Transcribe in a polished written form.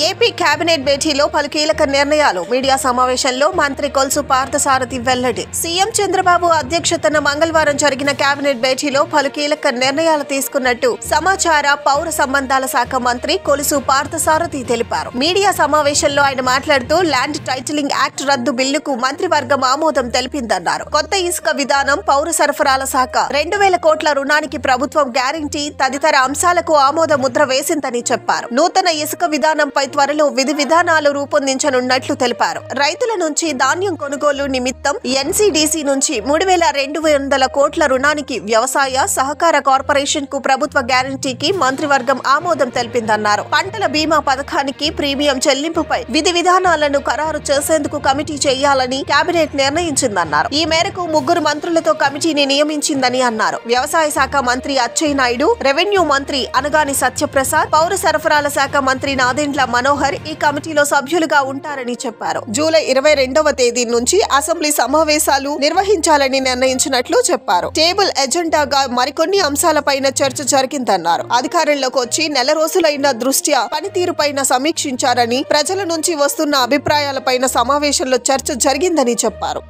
AP cabinet భేటీలో పలు కీలక నిర్ణయాలు. మీడియా సమావేశంలో మంత్రి కొలుసు పార్థసారథి వెల్లడి. సీఎం చంద్రబాబు అధ్యక్షతన మంగళవారం జరిగిన కేబినెట్ భేటీలో పలు కీలక నిర్ణయాలు తీసుకున్నట్టు సమాచార పౌర సంబంధాల శాఖ మంత్రి కొలుసు పార్థసారథి తెలిపారు. మీడియా సమావేశంలో ఆయన మాట్లాడుతూ ల్యాండ్ టైటిలింగ్ యాక్ట్ రద్దు బిల్లుకు మంత్రివర్గం ఆమోదం తెలిపిందన్నారు. కొత్త ఇసుక విధానం, పౌర సరఫరాల శాఖ 2000 కోట్ల రుణానికి ప్రభుత్వం గ్యారంటీ తదితర అంశాలకు ఆమోద ముద్ర వేసిందని చెప్పారు. నూతన ఇసుక విధానంపై త్వరలో విధి విధానాలు రూపొందించనున్నట్లు తెలిపారు. రైతుల నుంచి ధాన్యం కొనుగోలు నిమిత్తం ఎన్సీడీసీ నుంచి 3200 కోట్ల రుణానికి వ్యవసాయ సహకార కార్పొరేషన్ కు ప్రభుత్వ గ్యారంటీకి మంత్రివర్గం ఆమోదం తెలిపిందన్నారు. పంటల బీమా పథకానికి ప్రీమియం చెల్లింపుపై విధి విధానాలను ఖరారు చేసేందుకు కమిటీ చేయాలని కేబినెట్ నిర్ణయించిందన్నారు. ఈ మేరకు 3 మంత్రులతో కమిటీని నియమించిందని అన్నారు. వ్యవసాయ శాఖ మంత్రి అచ్చెన్నాయుడు, రెవెన్యూ మంత్రి అనగాని సత్యప్రసాద్, పౌర సరఫరాల శాఖ మంత్రి నాదెండ్ల మనోహర్ ఈ కమిటీలో సభ్యులుగా ఉంటారని చెప్పారు. జూలై 22వ తేదీ నుంచి అసెంబ్లీ సమావేశాలు నిర్వహించాలని నిర్ణయించినట్లు చెప్పారు. టేబుల్ ఎజెండాగా మరికొన్ని అంశాలపైన చర్చ జరిగిందన్నారు. అధికారంలోకి వచ్చి నెల రోజులైన దృష్ట్యా పనితీరుపైన సమీక్షించారని, ప్రజల నుంచి వస్తున్న అభిప్రాయాలపైన సమావేశంలో చర్చ జరిగిందని చెప్పారు.